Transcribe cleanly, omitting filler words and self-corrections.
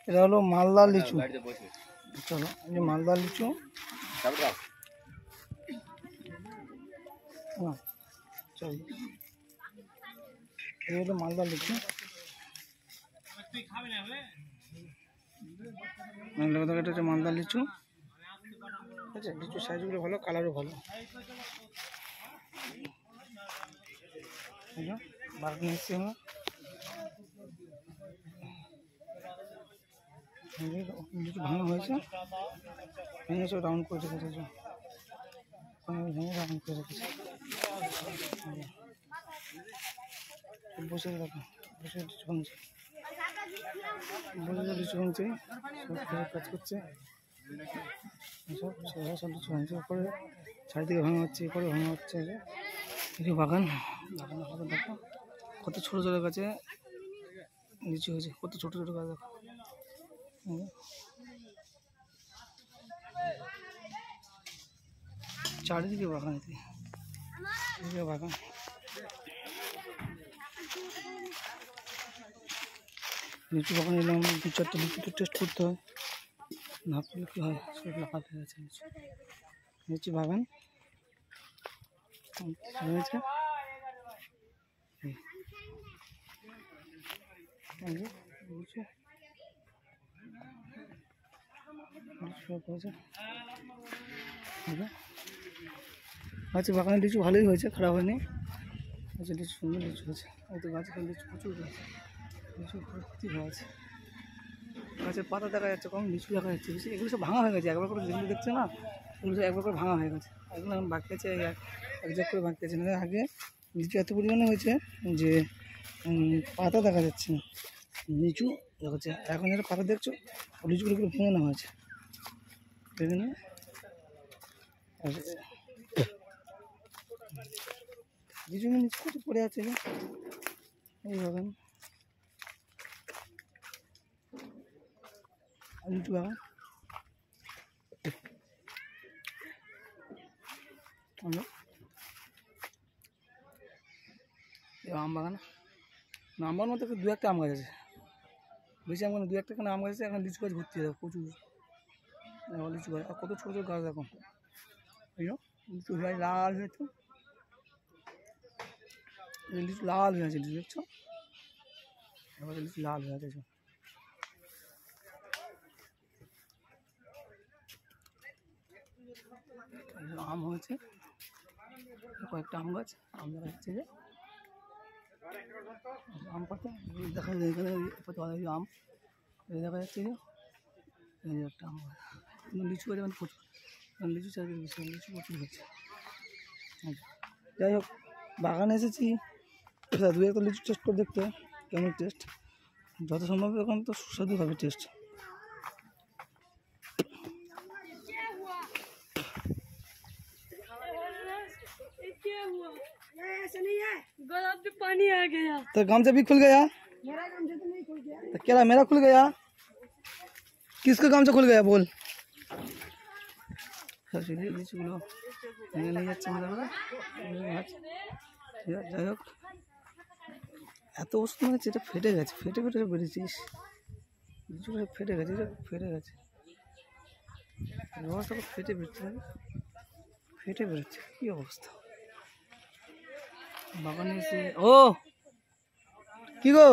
এটা হলো মালদা লিচু। চলো এই মালদা লিচু। চল এই হলো মালদা লিচু। এটা হচ্ছে মালদা লিচু। ঠিক আছে, লিচু সাইজগুলো ভালো, কালারও ভালো। বাগান এসেছি আমরা, লিচু ভাঙা হয়েছে, ভেঙে সব রাউন্ড করে রেখেছে, ভেঙে রাউন্ড করে রেখেছে। বসে দেখো, বসে লিচু ভাঙছে, বসে লিচু ভাঙছে, সব কাজ করছে, সব লিচু ভাঙছে। ওপরে চারিদিকে ভাঙা হচ্ছে, এরপরে ভাঙা হচ্ছে। এই বাগান, বাগান হবে দেখো কত ছোটো ছোটো গাছে লিচু হয়েছে, কত ছোটো ছোটো গাছ দেখো। চারিদিকে বাগান, এদিকে বাগান। লিচু বাগান এলাম, 2-4টা লিচু তো টেস্ট করতে হয়, না করলে কী হয়, সব লাগাতে গেছে লিচু। লিচু বাগান হয়েছে, আচ্ছা বাগানের লিচু ভালোই হয়েছে, খারাপ হয়নি। আচ্ছা লিচু সুন্দর লিচু হয়েছে, এই তো গাছে লিচু প্রচুর হয়েছে, লিচু ভর্তি হয়ে আছে। গাছের পাতা দেখা যাচ্ছে কম, লিচু দেখা যাচ্ছে বেশি। এগুলো সব ভাঙা হয়ে গেছে, একবার করে যেগুলো দেখছে না, এগুলো সব একবার করে ভাঙা হয়ে গেছে। এগুলো এখন বাকি আছে, এক জায়গা করে বাকি আছে। না আগে লিচু এত পরিমাণে হয়েছে যে পাতা দেখা যাচ্ছে না, লিচু দেখাচ্ছে। এখন যেটা পাতা দেখছো, লিচুগুলো পুরো ভেঙে নেওয়া হয়েছে, ভেঙে নিয়ে লিচু নিচে কত পড়ে আছে এই বাগান, লিচু বাগান। আম বাগান, আম বাগান মধ্যে 2-1টা আম গাছ আছে, বেশি আম গাছ 2-1টা কেন আম গাছ আছে। এখন লিচু গাছ ভর্তি আছে প্রচুর, লিচু গাছ। আর কত ছোটো ছোটো গাছ এখন, লিচু গাছ লাল হয়েছে, লিচু লাল হয়ে আছে, লিচু দেখছো, লিচু লাল হয়ে আছে। আম হয়েছে, কয়েকটা আম গাছ, আম দেখা যাচ্ছে যে আম পাতা দেখা যায় এখানে, আম দেখা যাচ্ছে যে এই একটা আম গাছ। লিচু গাছ মানে প্রচুর, লিচু চাষের বিষয়, লিচু প্রচুর হচ্ছে। যাই হোক বাগানে এসেছি, 2-1টা লিচু টেস্ট করে দেখতে কেমন টেস্ট, যত সম্ভব এখন তো সুস্বাদু হবে টেস্ট। पानी आ गया तो गमछा भी खुल गया, मेरा गमछा तो नहीं खुल गया। तो क्या मेरा खुल गया, किसका गमछा खुल गया बोल। যাই হোক এত ওষুধ মারছে, এটা ফেটে গেছে, ফেটে ফেটে বেরিয়েছিস, লিচুটা ফেটে গেছে, এটা ফেটে গেছে, রসটা ফেটে বেরোচ্ছে, ফেটে বেরোচ্ছে, কী অবস্থা বাগানে এসে। ও কি গো